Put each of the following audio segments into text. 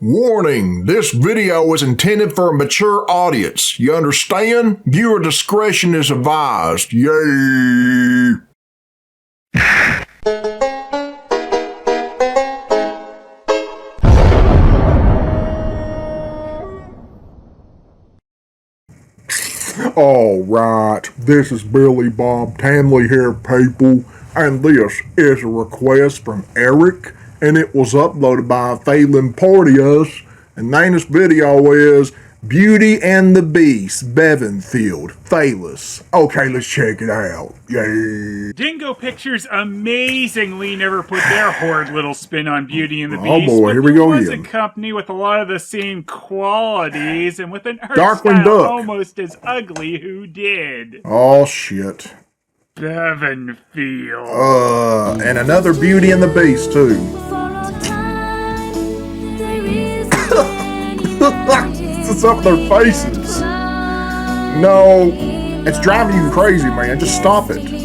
Warning, this video is intended for a mature audience. You understand? Viewer discretion is advised. Yay! Alright, this is Billy Bob Tamley here, people, and this is a request from Eric, and it was uploaded by Phelous, and the name of this video is Beauty and the Beast, Bevanfield, Phelous. Okay, let's check it out. Yay! Dingo Pictures amazingly never put their horrid little spin on Beauty and the Beast. Oh boy, here we go again. It was again. a company with a lot of the same qualities and with an art Darkwing style Duck. almost as ugly. Who did? Oh shit. Bevanfield. And another Beauty and the Beast too. What's up with their faces? No, it's driving you crazy, man. Just stop it.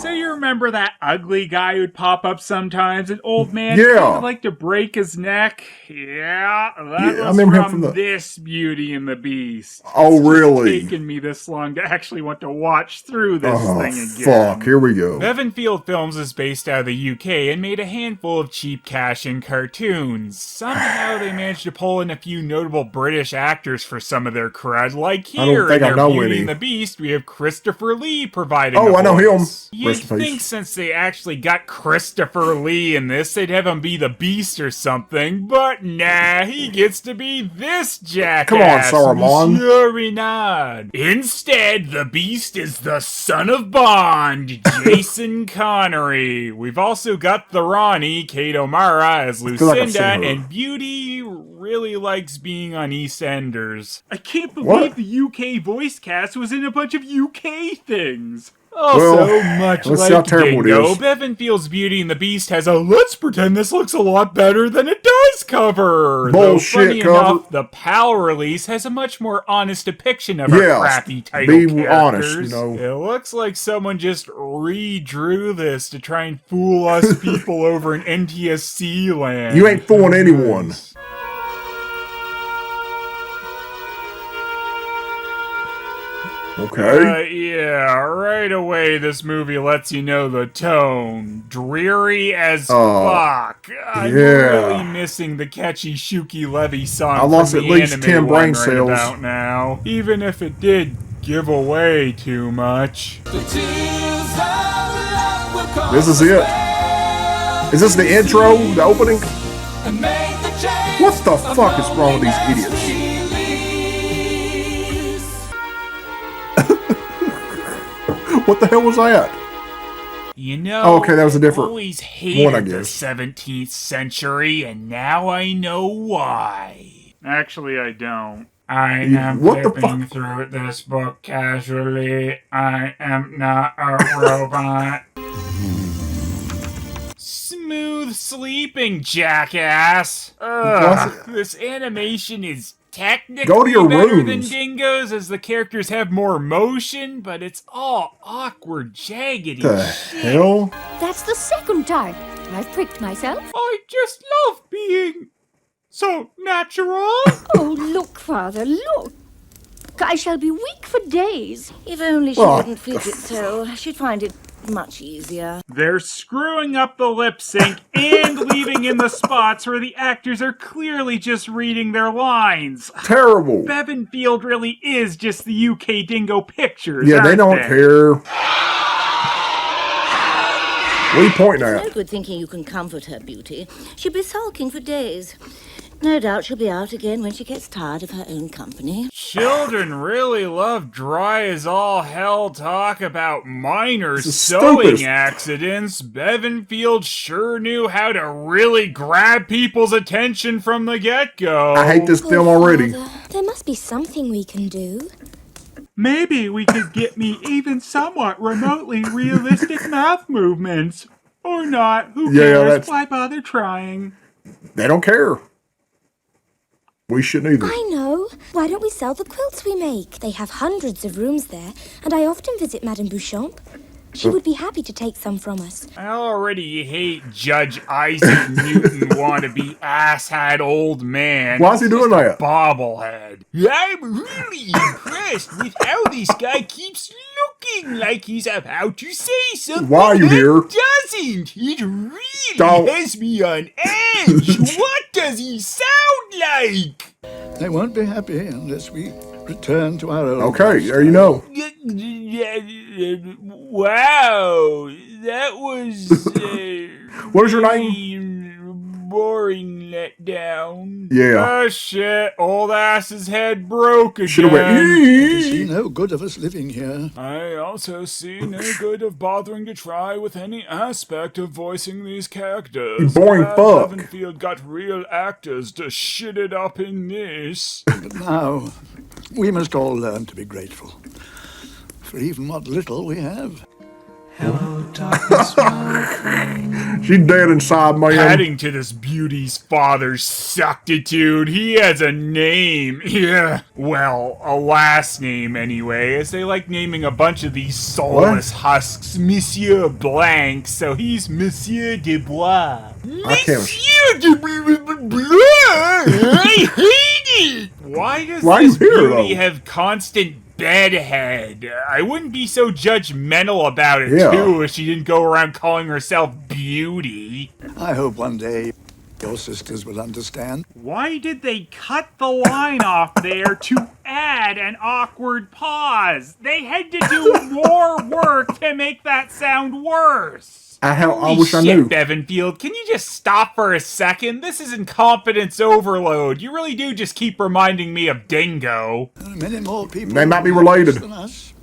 So you remember that ugly guy who'd pop up sometimes? An old man Yeah. who'd like to break his neck? Yeah, that was I remember him from this Beauty and the Beast. Oh, It's really? taken me this long to actually want to watch through this thing again. Fuck, here we go. Bevanfield Films is based out of the UK and made a handful of cheap cash in cartoons. Somehow they managed to pull in a few notable British actors for some of their crud, like here think in I their know Beauty any. and the Beast, we have Christopher Lee providing Oh, a I know him. voice. You'd Rest in peace. think since they actually got Christopher Lee in this, they'd have him be the Beast or something, but nah, he gets to be this jackass. Come on, Saruman. Monsieur Renaud. Instead, the Beast is the son of Bond, Jason Connery. We've also got the Ronnie, Kate O'Mara as feel like I've Lucinda, seen her. and Beauty really likes being on EastEnders. I can't believe What? the UK voice cast was in a bunch of UK things. Also, Well, much let's see how like terrible it Dingo, is. Bevanfield's Beauty and the Beast has a "let's pretend this looks a lot better than it does" cover. Bullshit Though funny cover. enough, the PAL release has a much more honest depiction of our Yeah, crappy title be characters. honest, you know. It looks like someone just redrew this to try and fool us people over in NTSC land. You ain't fooling anyone. Okay. Yeah, right away this movie lets you know the tone. Dreary as Oh, fuck. I'm yeah. really missing the catchy Shuki Levy song I lost from at the least anime 10 one brain right cells. about now. Even if it did give away too much. This is it. Is this the intro? The opening? What the fuck is wrong with these idiots? What the hell was that? You know, Oh, okay, that was a different I always one, I hated the guess. 17th century, and now I know why. Actually, I don't. I am what the flipping fuck? through this book casually. I am not a robot. Smooth sleeping, jackass. Ugh, this animation is technically Go to your better than rooms. Dingo's, as the characters have more motion, but it's all awkward, jaggedy The shit. hell? That's the second time I've pricked myself. I just love being so natural. Oh, look, Father, look. I shall be weak for days. If only she Oh, wouldn't fidget so, she'd find it much easier. They're screwing up the lip sync and leaving in the spots where the actors are clearly just reading their lines. Terrible. Bevanfield really is just the UK Dingo Pictures. Yeah, they aren't don't care. What are you pointing No at? good thinking you can comfort her, Beauty. She'll be sulking for days. No doubt she'll be out again when she gets tired of her own company. Children really love dry as all hell talk about minor This is sewing stupid. accidents. Bevanfield sure knew how to really grab people's attention from the get-go. I hate this film Oh, already. Father, there must be something we can do. Maybe we could get me even somewhat remotely realistic mouth movements. Or not. Who Yeah, cares? that's- Why bother trying? They don't care. We shouldn't either. I know. Why don't we sell the quilts we make? They have hundreds of rooms there, and I often visit Madame Bouchamp. She would be happy to take some from us. I already hate Judge Isaac Newton wannabe asshat old man. Why is he He's doing just a that? bobblehead. I'm really impressed with how this guy keeps looking like he's about to say something. Why are you and here? Doesn't. It really Don't. has me on edge. What does he sound like? They won't be happy unless we return to our old Okay, there you know. Wow, that was What is your name? boring letdown. Yeah. Oh shit, old ass's head broke Should have again. See went. no good of us living here. I also see no good of bothering to try with any aspect of voicing these characters. You boring Glad fuck. Bevanfield got real actors to shit it up in this. But now, we must all learn to be grateful for even what little we have. She's dead inside, man. Adding to this beauty's father's suctitude, he has a name. Yeah. Well, a last name anyway, as they like naming a bunch of these soulless husks Monsieur Blanc, so he's Monsieur Dubois. I can't. Monsieur Dubois! I hate it! Why does Why are you this here, beauty though? have constant bedhead? I wouldn't be so judgmental about it, Yeah. too, if she didn't go around calling herself Beauty. I hope one day your sisters will understand. Why did they cut the line off there to add an awkward pause? They had to do more work to make that sound worse. I wish I knew. Bevanfield, can you just stop for a second? This is incompetence overload. You really do just keep reminding me of Dingo. There are many more people They might be related. than us.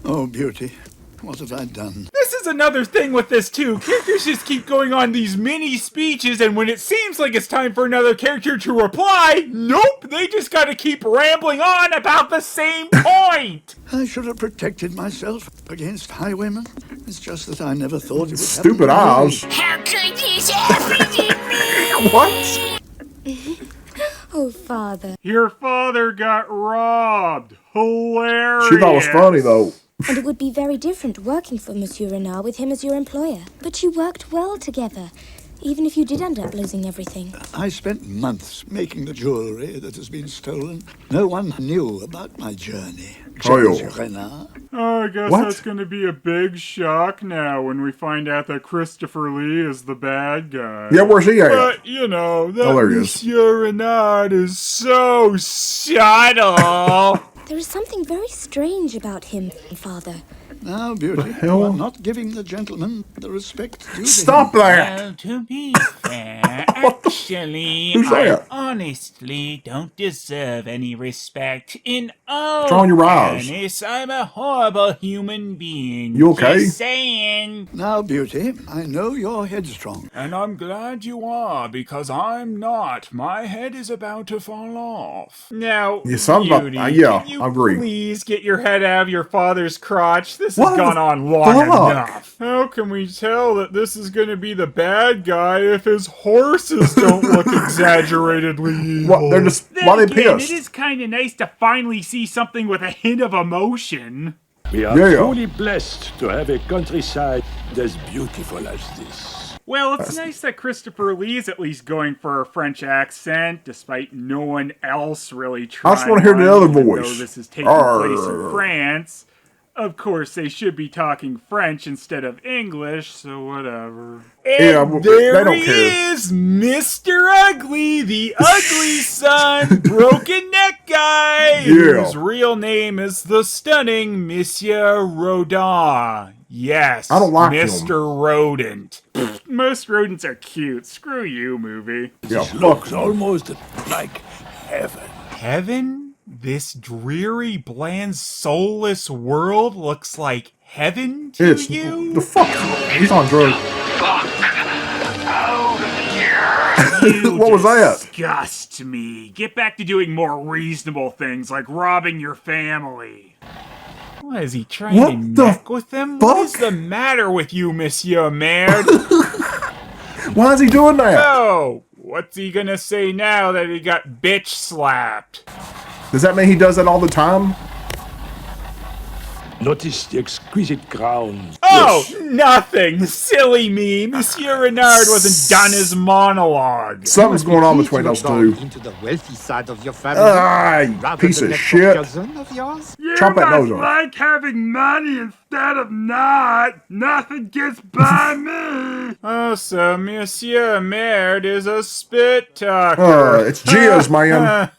Oh, Beauty, what have I done? This is another thing with this too. Characters just keep going on these mini speeches, and when it seems like it's time for another character to reply, nope, they just gotta keep rambling on about the same point. I should have protected myself against highwaymen. It's just that I never thought it would Stupid happen. eyes. How could this happen to me? What? Oh, Father. Your father got robbed. Hilarious. She thought it was funny, though. And it would be very different working for Monsieur Renard with him as your employer. But you worked well together, even if you did end up losing everything. I spent months making the jewelry that has been stolen. No one knew about my journey. Oh, yeah. Monsieur Renard. Oh, I guess What? that's gonna be a big shock now when we find out that Christopher Lee is the bad guy. Yeah, where's he at? But, you know, that Oh, there he is. Monsieur Renard is so subtle. There is something very strange about him, Father. Now, Beauty, hell? you are not giving the gentleman the respect due to Stop him. that! Well, to be fair, actually, Who's I that? honestly don't deserve any respect. In all Turn your eyes. fairness, I'm a horrible human being. You okay? Just saying. Now, Beauty, I know you're headstrong. And I'm glad you are, because I'm not. My head is about to fall off. Now, Yeah, something about- Beauty, yeah, can you I agree. please get your head out of your father's crotch? This What has the gone on long fuck? enough. How can we tell that this is going to be the bad guy if his horses don't look exaggeratedly evil? What? They're just. Then Why they again, pissed? it is kind of nice to finally see something with a hint of emotion. We are Yeah. truly blessed to have a countryside as beautiful as this. Well, it's nice that Christopher Lee's at least going for a French accent, despite no one else really trying. I just wanna hear the one, other even voice. Though this is taking place in France. Of course, they should be talking French instead of English, so whatever. Yeah, And but there they don't he care. is, Mr. Ugly, the ugly son, broken neck guy, Yeah. whose real name is the stunning Monsieur Rodin. Yes, I don't like him. Mr. Rodent. Most rodents are cute. Screw you, movie. Yeah, This fuck. looks almost like heaven. Heaven? This dreary, bland, soulless world looks like heaven to It's you? the fuck. He's on drugs. You What was that? disgust me. Get back to doing more reasonable things like robbing your family. What is he trying What to the neck with them? What is fuck? the matter with you, Monsieur Maire? Why is he doing that? Oh, what's he gonna say now that he got bitch slapped? Does that mean he does that all the time? Notice the exquisite grounds. Oh, nothing. Silly me. Monsieur Renard wasn't done his monologue. Something's going on between those two. Into the wealthy side of your family, Ah, rather piece than of that shit. cousin of yours. You Chop that must nose off. like having money instead of not. Nothing gets by me. Oh, so Monsieur Merde is a spit talker. It's Gia's, man.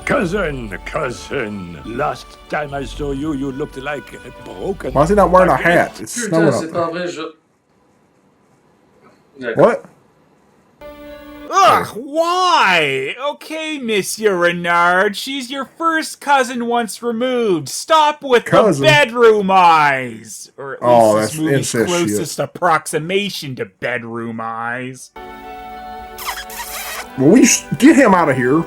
Cousin. Last time I saw you, you looked like a broken... Why is he not wearing a hat? It's Putain, snowing c'est up pas there. vrai, je... D'accord. What? Ugh, why? Okay, Monsieur Renard, she's your first cousin once removed. Stop with Cousin? the bedroom eyes. Or at least Oh, this that's movie's incest closest approximation to bedroom eyes. Well, we get him out of here.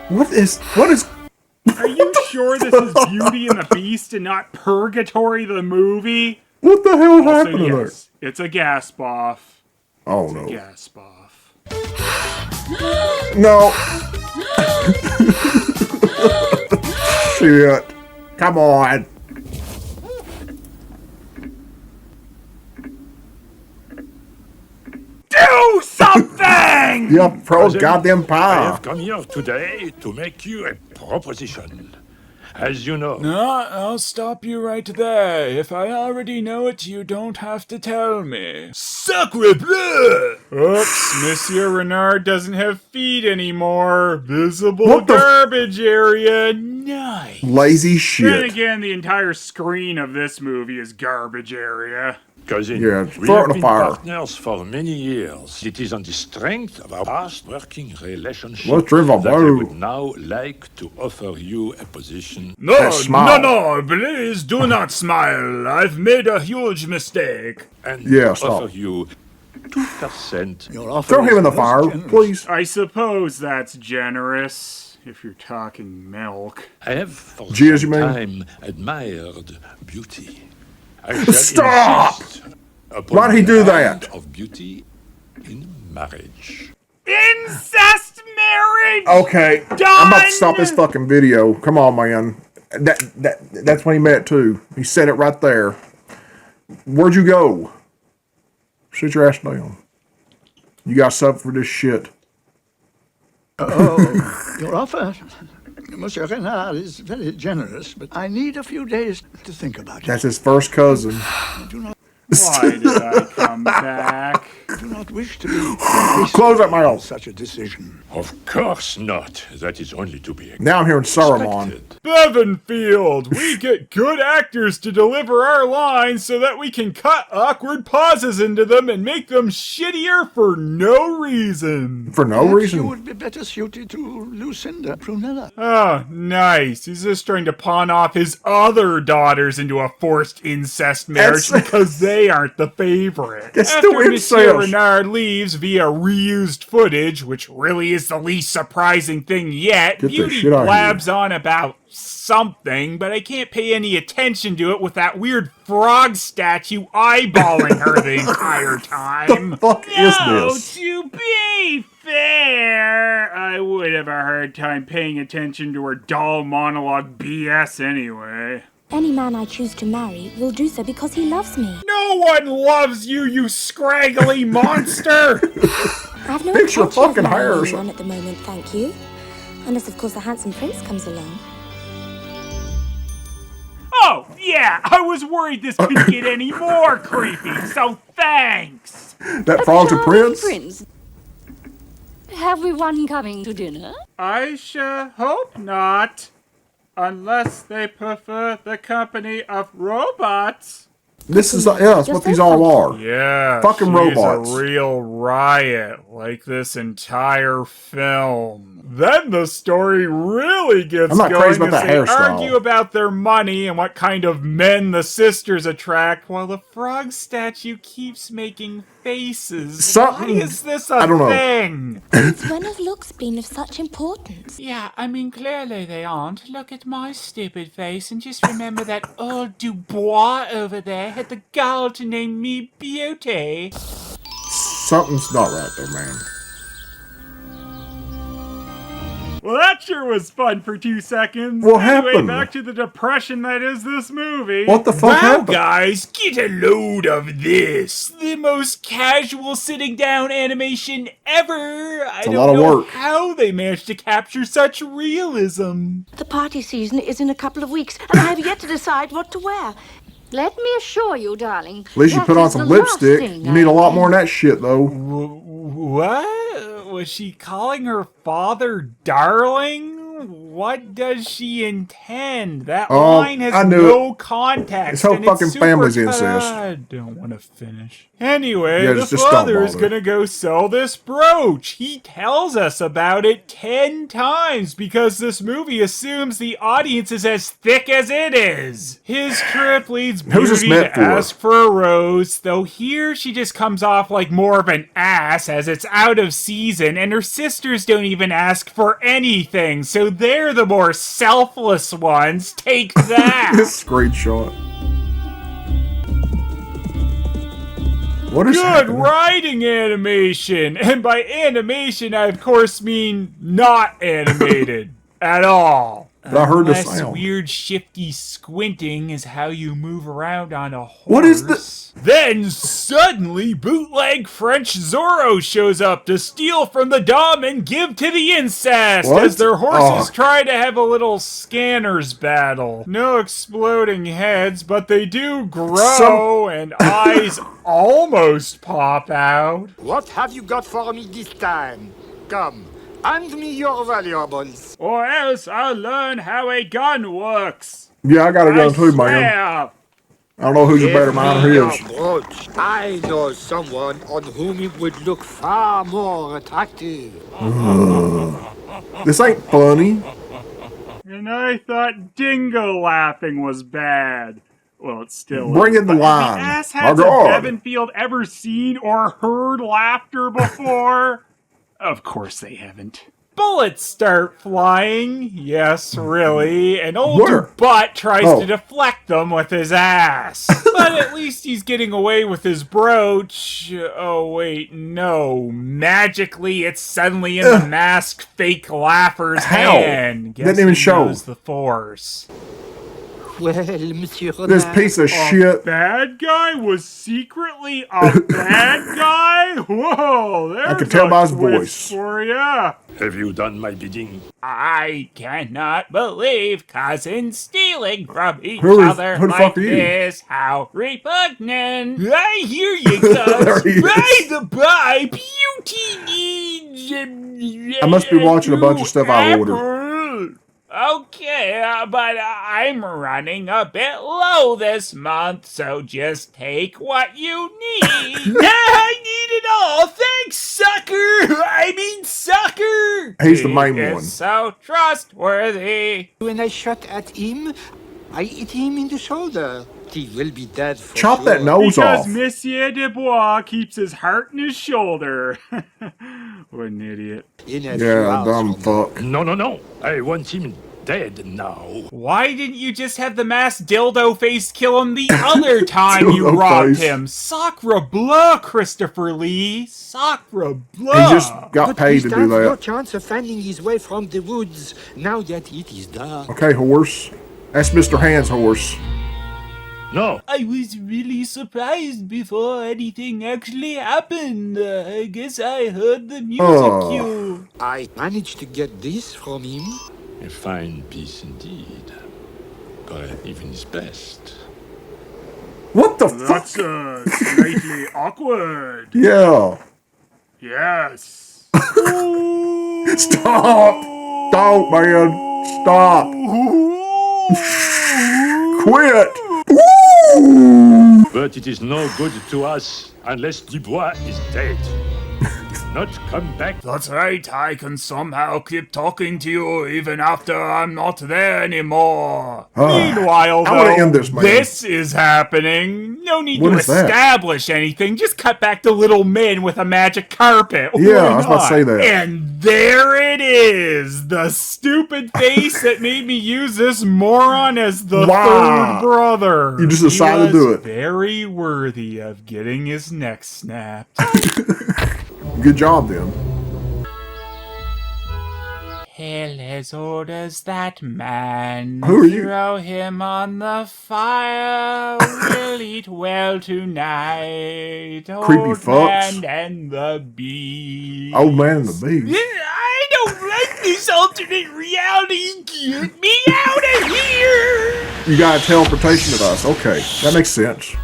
What is? Are you sure this is Beauty and the Beast and not Purgatory the movie? What the hell is Also, happening yes, it's a gas boff. there? Oh no! Gas boff. No! Shit! Come on! Do something! Yep, pro Cousin, goddamn I pie. have come here today to make you a proposition. As you know, No, I'll stop you right there. If I already know it, you don't have to tell me. Sacre bleu! Oops, Monsieur Renard doesn't have feet anymore. Visible What the- garbage area. Nice. Lazy Then shit. again, the entire screen of this movie is garbage area. cousin, Yeah, we throw it have in the been fire. partners for many years. It is on the strength of our past working relationship Let's drink a that I brew. would now like to offer you a position. No, smile. please do not smile. I've made a huge mistake. And Yeah, offer stop. you 2%. Your offer Throw is him in the most fire, generous. please. I suppose that's generous, if you're talking milk. I have for Gee, as some you mean. time admired beauty. I shall Stop! insist upon Why'd he the do hand that? of beauty in marriage. Incest marriage! Okay, I'm about to stop this fucking video. Come on, man. That's when he met too. He said it right there. Where'd you go? Sit your ass down. You got something for this shit. Oh, your offer, Monsieur Renard, is very generous, but I need a few days to think about it. That's his first cousin. I do not Why did I come back? wish to be hasty Close that mouth. with such a decision. Of course not. That is only to be Now I'm hearing Saruman. expected. Bevanfield, we get good actors to deliver our lines so that we can cut awkward pauses into them and make them shittier for no reason. For no Perhaps reason. you would be better suited to Lucinda Prunella. Oh, nice. He's just trying to pawn off his other daughters into a forced incest marriage That's- because they aren't the favorite. That's After still Monsieur incest. Renard leaves via reused footage, which really is the least surprising thing yet, Get the Beauty shit out of blabs on about something, but I can't pay any attention to it with that weird frog statue eyeballing her the entire time. The fuck is No, this? to be fair, I would have a hard time paying attention to her dull monologue BS anyway. Any man I choose to marry will do so because he loves me. No one loves you, you scraggly monster! I have no Fix your intention of fucking hair or marrying something. anyone at the moment, thank you. Unless, of course, the handsome prince comes along. Oh, yeah, I was worried this couldn't get any more creepy, so thanks! That frog's a prince? Prince. Have we one coming to dinner? I sure hope not. Unless they prefer the company of robots. This is, that's what these all are. Yeah, Fucking she's robots. a real riot, like this entire film. Then the story really gets I'm not going crazy about as that they hairstyle. argue about their money and what kind of men the sisters attract, while the frog statue keeps making faces. Something- Why is this a I don't know. thing? When have looks been of such importance? Yeah, I mean, clearly they aren't. Look at my stupid face and just remember that old Dubois over there had the gall to name me Beauty. Something's not right there, man. Well, that sure was fun for 2 seconds. What Anyway, happened? back to the depression that is this movie. What the fuck happened? Guys, get a load of this. The most casual sitting down animation ever. I a don't lot of know work. how they managed to capture such realism. The party season is in a couple of weeks, and I have yet to decide what to wear. Let me assure you, darling. At least you that put on is some the last lipstick. thing You need a I lot more than that shit, though. What? Was she calling her father darling? What does she intend? That line has I knew no context. His whole and fucking it's super family's incest. I don't want to finish. Anyway, Yeah, the just don't father is bother. gonna go sell this brooch. He tells us about it 10 times because this movie assumes the audience is as thick as it is. His trip leads Who's this Beauty meant to for? ask for a rose, though here she just comes off like more of an ass as it's out of season, and her sisters don't even ask for anything, so they're the more selfless ones. Take that! This screenshot. What is Good happening? writing animation! And by animation, I of course mean not animated at all. But I heard the Unless sound. weird shifty squinting is how you move around on a horse. What is this? Then suddenly bootleg French Zorro shows up to steal from the Dom and give to the incest What? as their horses Oh. try to have a little scanners battle. No exploding heads, but they do grow and eyes almost pop out. What have you got for me this time? Come, hand me your valuables. Or else I'll learn how a gun works. Yeah, I got a gun too, man. swear. I don't know who's a better, Give mine or me your his. brooch. I know someone on whom it would look far more attractive. This ain't funny. And I thought dingo laughing was bad. Well, it still Bring is. in the But line. Have the My asshats of God. Bevanfield ever seen or heard laughter before? Of course they haven't. Bullets start flying. Yes, really. And old Where? Butt tries Oh. to deflect them with his ass. But at least he's getting away with his brooch. Oh, wait, no. Magically, it's suddenly in the masked fake laugher's How? hand. Guess Didn't even he show. knows the Force. Well, Monsieur This Renard, piece of shit. Bad guy was secretly a bad guy? Whoa, there's can tell a by his twist voice. for ya. Have you done my bidding? I cannot believe cousins stealing from each Who is- other who the like fuck are you? this. How repugnant. I hear you, There cuz. he is. By the by, beauty needs... I must be watching a bunch of stuff I ordered. ordered. Okay, but I'm running a bit low this month, so just take what you need. I need it all. Thanks, sucker. I mean, sucker. He's the main He is one. so trustworthy. when I shot at him, I hit him in the shoulder. He will be dead for Chop that sure. nose Because off. Monsieur Dubois keeps his heart in his shoulder. What an idiot. In a few Yeah, hours dumb from now. fuck. No, no, no. I want him dead now. Why didn't you just have the masked dildo face kill him the other time you Dildo robbed face. him? Sacre bleu, Christopher Lee. Sacre bleu. He just got But paid he to do stands no that. chance of finding his way from the woods now that it is dark. Okay, horse. That's Mr. Hand's horse. No. I was really surprised before anything actually happened. I guess I heard the music Oh. cue. I managed to get this from him. A fine piece indeed. But even his best. What the fuck? Slightly awkward. Yeah. Yes. Stop. Don't, man. Stop. Quit. Woo! But it is no good to us unless Dubois is dead. Not come back. That's right, I can somehow keep talking to you even after I'm not there anymore. Meanwhile, I wanna though, end this, man. this is happening. No need What to is that? establish anything. Just cut back to little men with a magic carpet. Yeah, Why I was about to not? say that. And there it is, the stupid face that made me use this moron as the Wow. third brother. You just decided to He do was it. Very worthy of getting his neck snapped. Good job, then. tale as old as that man. Who are you? Throw him on the fire. We'll eat well tonight. Creepy Old fucks. Man and the Beast. Old Man and the Beast. I don't like this alternate reality. Get me out of here! You got a teleportation of us. Okay, that makes sense.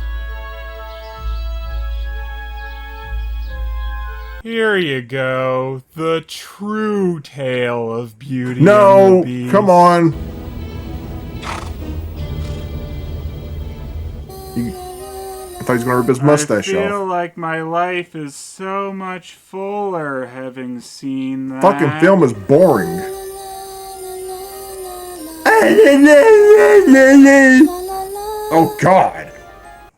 Here you go. The true tale of Beauty No, and the Beast. come on. I thought he was gonna rip his mustache I feel off. like my life is so much fuller having seen that. Fucking film is boring. Oh God.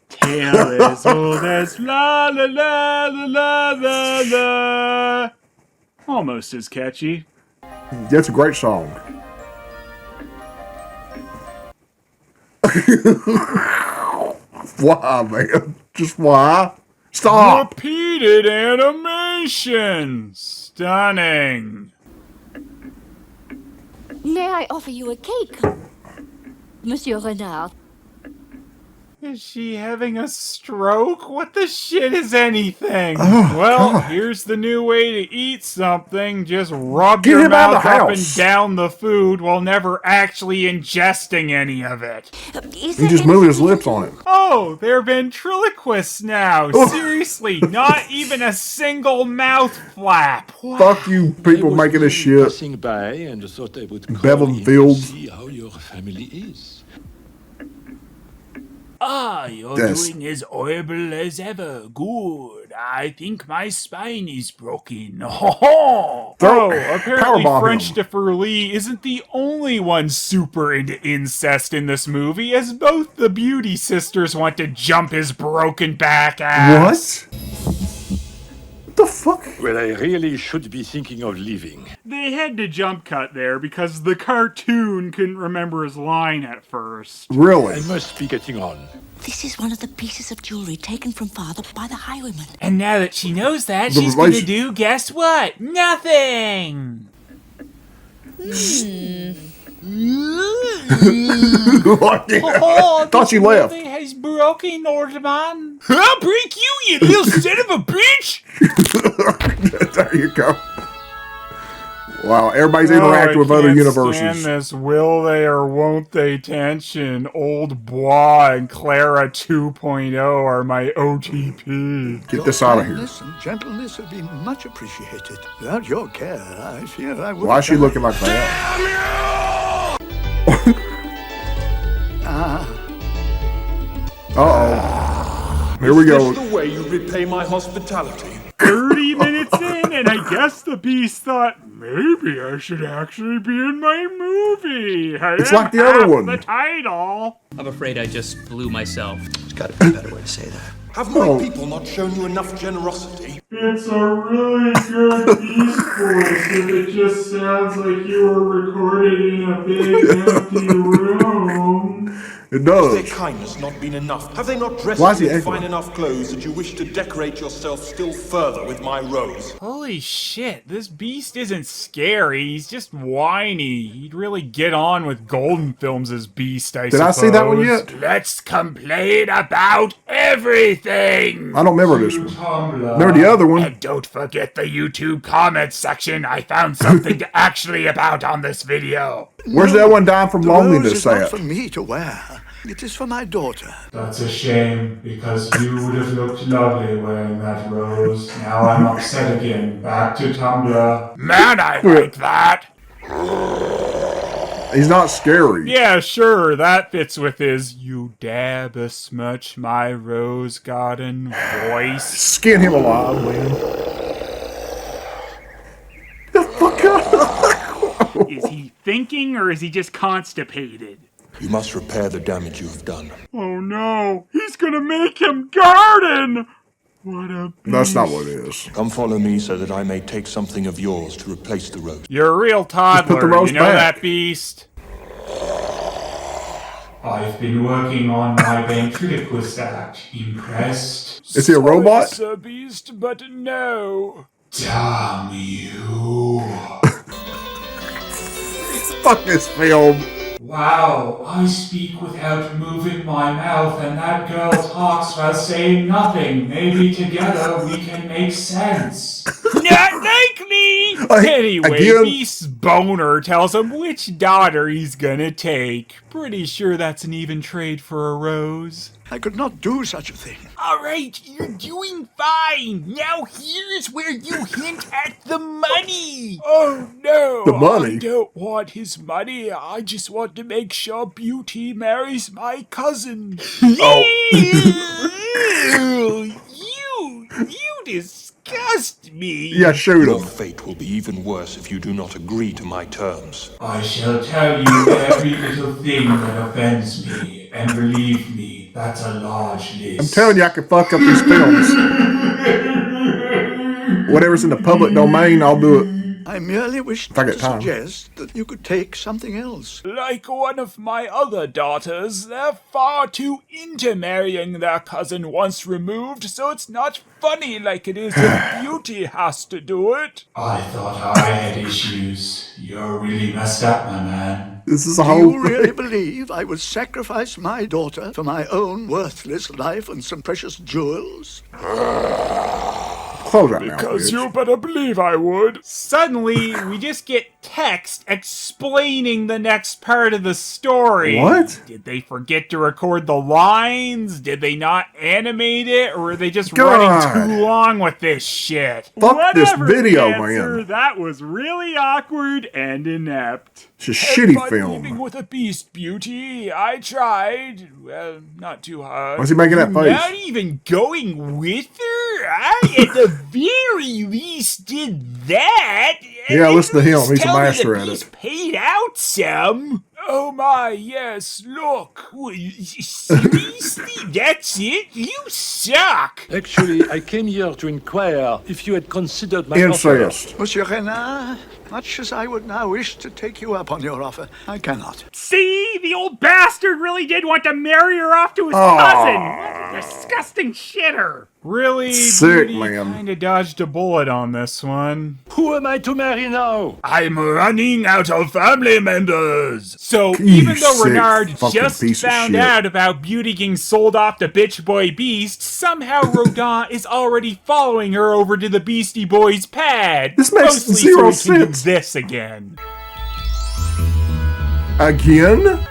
Tale as old as la la la la la la la. Almost as catchy. That's a great song. Why, man? Just why? Stop! Repeated animation. Stunning. May I offer you a cake, Monsieur Renard? Is she having a stroke? What the shit is anything? Oh, well, God. here's the new way to eat something. Just rub Get your him out of mouth the up and house. down the food while never actually ingesting any of it. He just moved his lips on it. Oh, they're ventriloquists now. Oh. Seriously, not even a single mouth flap. Wow. Fuck you, people making this shit. Passing by and thought I would call Bevanfield. in to see how your family is. Ah, you're Yes. doing as horrible as ever. Good. I think my spine is broken. Oh, apparently Powerbomb French him. de Furlie isn't the only one super into incest in this movie, as both the Beauty sisters want to jump his broken back ass. What the fuck? Well, I really should be thinking of leaving. They had to jump cut there because the cartoon couldn't remember his line at first. I Really? must be getting on. This is one of the pieces of jewelry taken from father by the highwayman. And now that she knows that, The she's gonna relation- do, guess what? Nothing! Thought you left. Has broken, old man. I'll break you, you little son of a bitch! There you go. Wow, everybody's interacting with other universes. This will they or won't they tension. Old Bois and Clara 2.0 are my OTP. Get this out of here. Kindness and gentleness have been much appreciated. Without your care, I fear I would. Why is she looking like that? Uh-oh. Here we go. the way you repay my hospitality? 30 minutes in, and I guess the Beast thought, maybe I should actually be in my movie. It's like the other one. The title. I'm afraid I just blew myself. There's got to be a better way to say that. Have my Oh. people not shown you enough generosity? It's a really good Beast voice if it just sounds like you were recorded in a big empty room. It Has their does. kindness not been enough? Have they not dressed Why is you he in echoing? fine enough clothes that you wish to decorate yourself still further with my rose? Holy shit, this Beast isn't scary, he's just whiny. He'd really get on with Golden Films as Beast, I Did I see that one yet? Let's complain about everything! I don't remember this one. Remember the other one? And don't forget the YouTube comments section. I found something to actually about on this video. Where's that one dying from The rose loneliness is not at? for me to wear. It is for my daughter. That's a shame, because you would have looked lovely wearing that rose. Now I'm upset again. Back to Tumblr. Man, I like that. He's not scary. Yeah, sure, that fits with his "you dare besmirch my rose garden" voice. Skin him alive, man. The fuck up? Is he thinking or is he just constipated? You must repair the damage you have done. Oh no, he's gonna make him garden! What a That's not what it is. Come follow me so that I may take something of yours to replace the rose. You're a real toddler, put the rose you know back. that, Beast? I've been working on my ventriloquist act. Impressed? Is he a robot? Sir Beast, but no. Damn you. Fuck this film. Wow, I speak without moving my mouth, and that girl talks while saying nothing. Maybe together we can make sense. Not like me! Anyway, again? Beast's boner tells him which daughter he's gonna take. Pretty sure that's an even trade for a rose. I could not do such a thing. Alright, you're doing fine. Now here's where you hint at the money. Oh no, The money? I don't want his money. I just want to make sure Beauty marries my cousin. You disgust me. Yeah, shoot Your him. fate will be even worse if you do not agree to my terms. I shall tell you every little thing that offends me, and believe me, that's a large list. I'm telling you, I can fuck up these films. Whatever's in the public domain, I'll do it. I merely wished I to get time. suggest that you could take something else. Like one of my other daughters, they're far too into marrying their cousin once removed, so it's not funny like it is if Beauty has to do it. I thought I had issues. You're really messed up, my man. This is a Do whole you really thing. believe I would sacrifice my daughter for my own worthless life and some precious jewels? Close that now, Because bitch. you better believe I would. Suddenly, we just get text explaining the next part of the story. What? Did they forget to record the lines? Did they not animate it? Or were they just God. running too long with this shit? Fuck this video, Answer, man. that was really awkward and inept. It's a shitty Fun living film. with a beast, Beauty. I tried. Well, not too hard. Why's he making that face? Not even going with her? I, at the very least, did that. Yeah, listen to him. He's a Tell me master the at beast it. paid out some. Oh my, yes, look. Seriously, that's it? You suck. Actually, I came here to inquire if you had considered my offer. Incest. Monsieur Renard, much as I would now wish to take you up on your offer, I cannot. See? The old bastard really did want to marry her off to his Aw. cousin. What a disgusting shitter. Really, Sick, Beauty man. kinda dodged a bullet on this one. Who am I to marry now? I'm running out of family members. So You even though sick Renard fucking just piece of found shit. out about Beauty getting sold off to Bitch Boy Beast, somehow Rodin is already following her over to the Beastie Boys pad. This makes Mostly zero so he can do sense. this again. Again?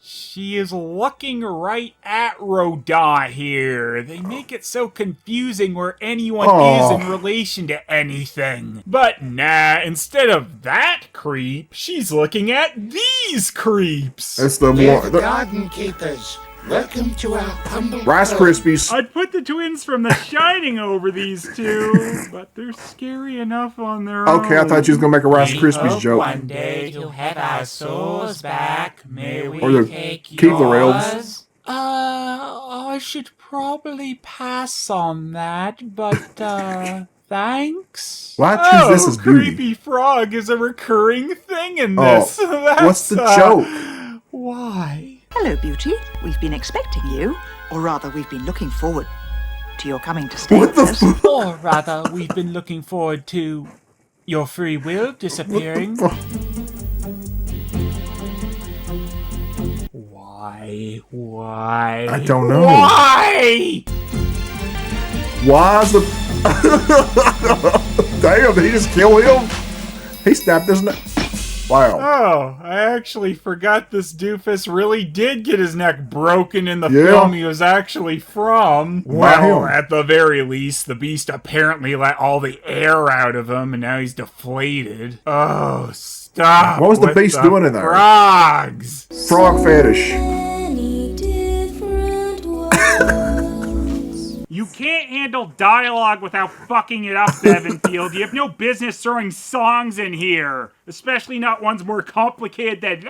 She is looking right at Rodin here. They make it so confusing where anyone is in relation to anything. But nah, instead of that creep, she's looking at these creeps. That's the We're the one. garden keepers. Welcome to our humble Rice abode. Krispies. I'd put the twins from The Shining over these two, but they're scary enough on their own. Okay, I thought you was gonna make a Rice Krispies joke. One day to have our souls back. May we Or the take Keebler elves. yours? I should probably pass on that, but, thanks? Why choose this as Beauty? Creepy Frog is a recurring thing in Oh, this. That's, what's the joke? Why? Hello, Beauty. We've been expecting you, or rather, we've been looking forward to your coming to stay What with the us. Or rather, we've been looking forward to your free will disappearing. Why? I don't know. Why? Why's the... Damn, did he just kill him? He snapped his neck. Wow. Oh, I actually forgot this doofus really did get his neck broken in the Yeah. film he was actually from. By Well, him. at the very least, the beast apparently let all the air out of him, and now he's deflated. Oh, stop! What was the with beast doing in there? Frogs. Frog fetish. You can't handle dialogue without fucking it up, Bevanfield. You have no business throwing songs in here, especially not ones more complicated than.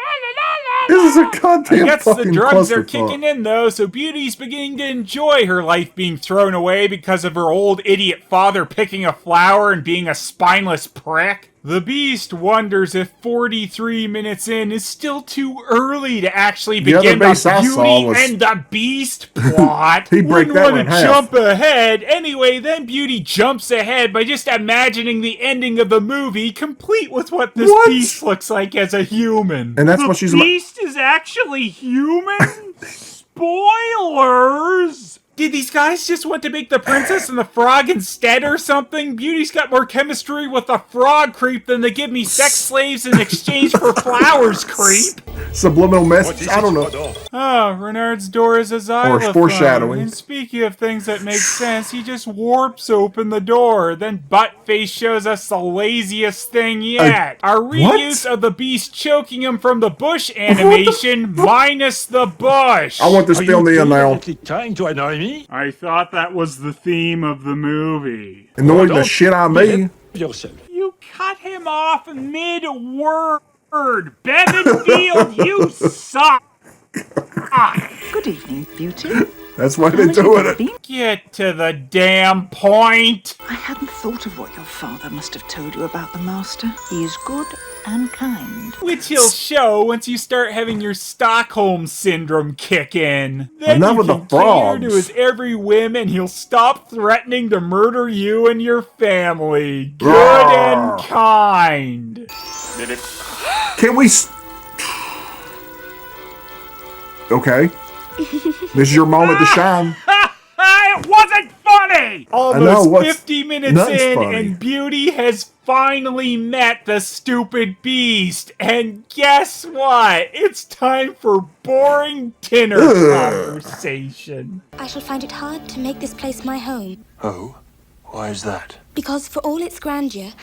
This is a goddamn I guess fucking the drugs are clusterfuck. kicking in though, so Beauty's beginning to enjoy her life being thrown away because of her old idiot father picking a flower and being a spineless prick. The Beast wonders if 43 minutes in is still too early to actually begin the Beast I saw Beauty was- and the Beast plot. He'd break Wouldn't that want one to in half. jump ahead. Anyway, then Beauty jumps ahead by just imagining the ending of the movie, complete with what this What? Beast looks like as a human. And that's the what she's Beast is actually human? Spoilers! Did these guys just want to make the princess and the frog instead or something? Beauty's got more chemistry with the frog creep than they give me sex slaves in exchange for flowers creep. Subliminal message. I don't know. Oh, Renard's door is a xylophone. foreshadowing. And speaking of things that make sense, he just warps open the door. Then Buttface shows us the laziest thing yet. Our reuse of the Beast choking him from the bush animation minus the bush. I want this Are film to you end now. deliberately trying to annoy me? I thought that was the theme of the movie. Annoying the shit out of me. Behave yourself. You cut him off mid-word. Bevanfield, you suck. Good evening, Beauty. That's why they're doing it. Get to the damn point. I hadn't thought of what your father must have told you about the Master. He is good and kind. Which he'll show once you start having your Stockholm Syndrome kick in. Then Enough you with the can cater to frogs. his every whim and he'll stop threatening to murder you and your family. Good Roar. and kind. Can we... Okay. This is your moment to shine. It wasn't funny! Almost what's- 50 minutes nothing's in, funny. and Beauty has finally met the stupid Beast. And guess what? It's time for boring dinner conversation. I shall find it hard to make this place my home, Oh? Why is that? because for all its grandeur,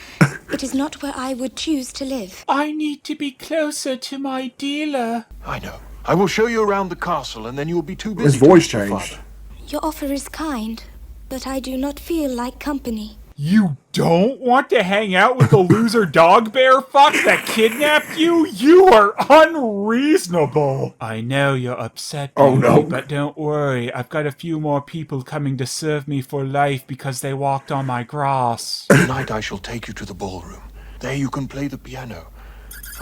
it is not where I would choose to live. I need to be closer to my dealer. I know. I will show you around the castle, and then you will be too busy. His voice to your changed. father. Your offer is kind, but I do not feel like company. You don't want to hang out with the loser dog bear fuck that kidnapped you? You are unreasonable. I know you're upset, Oh, Beauty, no. but don't worry. I've got a few more people coming to serve me for life because they walked on my grass. Tonight I shall take you to the ballroom. There you can play the piano.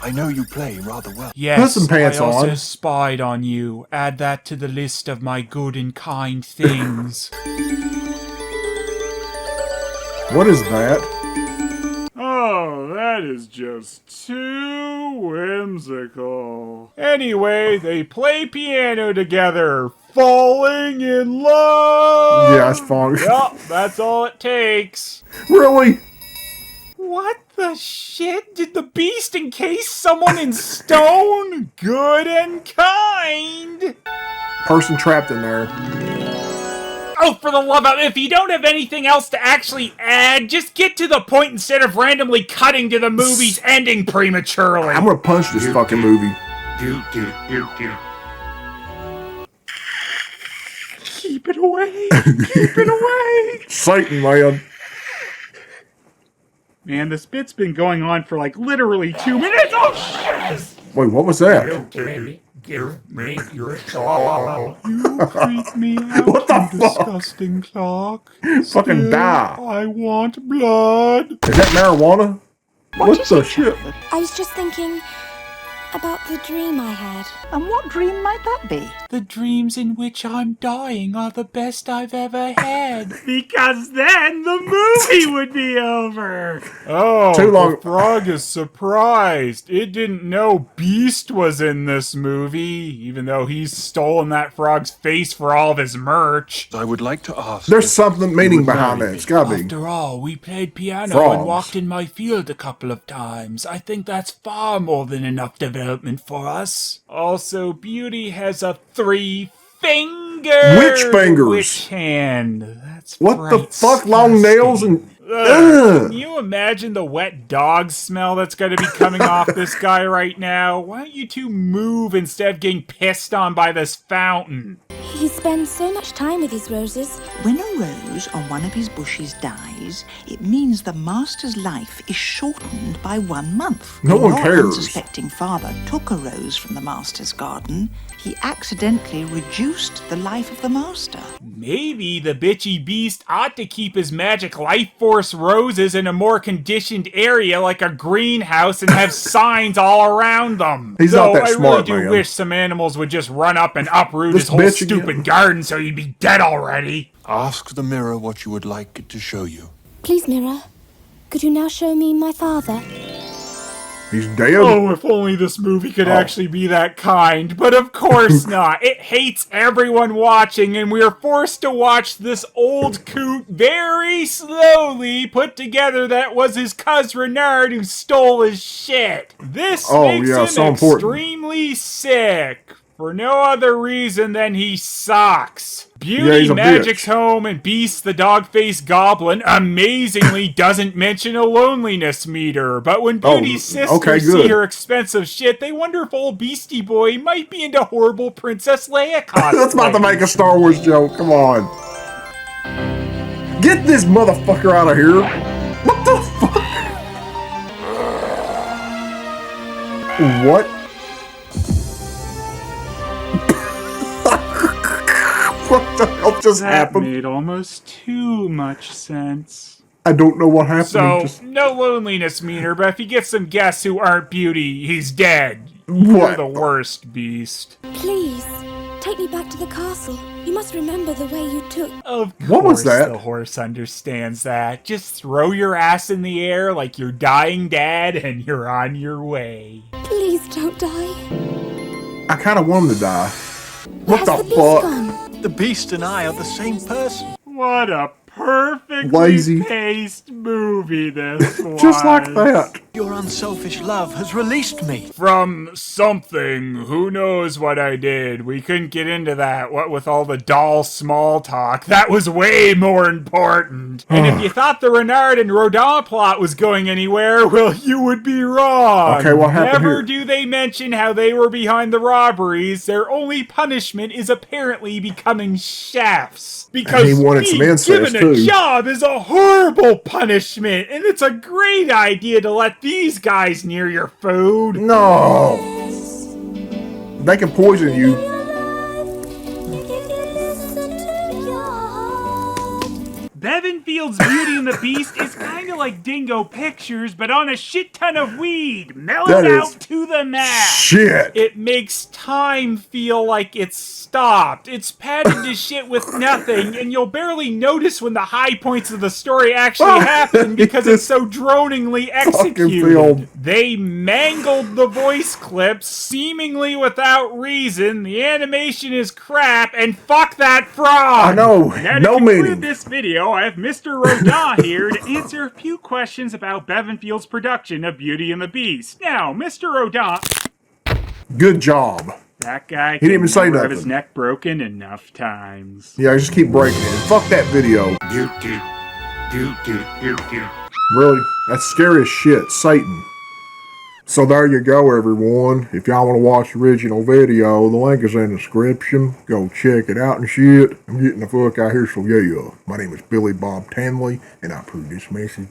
I know you play rather well. Yes, Put some pants I also on. spied on you. Add that to the list of my good and kind things. What is that? Oh, that is just too whimsical. Anyway, they play piano together, falling in love. Yeah, it's fun. Yep, that's all it takes. Really? What the shit? Did the Beast encase someone in stone? Good and kind. Person trapped in there. Oh, for the love of... If you don't have anything else to actually add, just get to the point instead of randomly cutting to the movie's ending prematurely. I'm gonna punch this fucking movie. Keep it away. Keep it away. Satan, man. Man, this bit's been going on for like literally 2 minutes. Oh, shit. Wait, what was that? Give me your soul. You freak me out, What the you fuck? disgusting clock. Fucking Still, die. I want blood. Is that marijuana? What is the it, shit? Charlotte? I was just thinking about the dream I had. And what dream might that be? The dreams in which I'm dying are the best I've ever had. Because then the movie would be over. Oh, Too long. the frog is surprised. It didn't know Beast was in this movie, even though he's stolen that frog's face for all of his merch. I would like to ask. There's if something you meaning would behind marry that. me. It's gotta be. After all, we played piano Frogs. and walked in my field a couple of times. I think that's far more than enough development for us. Also, Beauty has a 3-finger. Which fingers? Which hand? That's What the right, fuck? Long nails and... Can you imagine the wet dog smell that's going to be coming off this guy right now? Why don't you two move instead of getting pissed on by this fountain? He spends so much time with his roses. When a rose on one of his bushes dies, it means the Master's life is shortened by 1 month. No When one your cares. unsuspecting father took a rose from the Master's garden, he accidentally reduced the life of the Master. Maybe the bitchy Beast ought to keep his magic life force force roses in a more conditioned area like a greenhouse and have signs all around them. He's Though not that I smart, really do man. wish some animals would just run up and uproot This his whole bitch again. stupid garden so he'd be dead already. Ask the mirror what you would like it to show you. Please, Mirror, could you now show me my father? He's dead. Oh, if only this movie could actually be that kind. But of course not. It hates everyone watching, and we are forced to watch this old coot very slowly put together that was his cousin Renard who stole his shit. This makes him so important. extremely sick. For no other reason than he sucks. Yeah, Beauty he's a Magic's bitch. home and Beast the dog-faced goblin amazingly doesn't mention a loneliness meter. But when Beauty's sisters see her expensive shit, they wonder if old Beastie Boy might be into horrible Princess Leia cosplays. That's about to make a Star Wars joke. Come on. Get this motherfucker out of here. What the fuck? What? What the hell just happened? Made almost too much sense. I don't know what happened. So, no loneliness meter, but if he gets some guests who aren't Beauty, he's dead. What? You're the worst, Beast. Please, take me back to the castle. You must remember the way you took... Of course What was that? The horse understands that. Just throw your ass in the air like you're dying dad and you're on your way. Please don't die. I kind of want him to die. What Where's the beast fuck? gone? The beast and I are the same person. What a perfectly Lazy. paced movie this was. Just like that. Your unselfish love has released me. From something. Who knows what I did? We couldn't get into that. What with all the doll small talk. That was way more important. And if you thought the Renard and Rodin plot was going anywhere, well, you would be wrong. Okay, what happened Never here? do they mention how they were behind the robberies. Their only punishment is apparently becoming chefs. Because And he wanted some being incest, given a too. job is a horrible punishment. And it's a great idea to let these guys near your food. No. They can poison you. Bevanfield's Beauty and the Beast is kind of like Dingo Pictures, but on a shit ton of weed, mellowed That is out to the max. Shit. It makes time feel like it's stopped. It's padded to shit with nothing, and you'll barely notice when the high points of the story actually happen because it's so droningly executed. film. They mangled the voice clips, seemingly without reason. The animation is crap, and fuck that frog. I know. Now, No to conclude meaning. this video, I have Mr. Rodin here to answer a few questions about Bevanfield's production of Beauty and the Beast. Now, Mr. Rodin, Good job. that guy He didn't even say have nothing. his neck broken enough times. Yeah, just keep breaking it. Fuck that video. Beauty. Beauty. Beauty. Really? That's scary as shit. Satan. So there you go, everyone. If y'all want to watch the original video, the link is in the description. Go check it out and shit. I'm getting the fuck out here, so yeah. My name is Billy Bob Tanley, and I approve this message.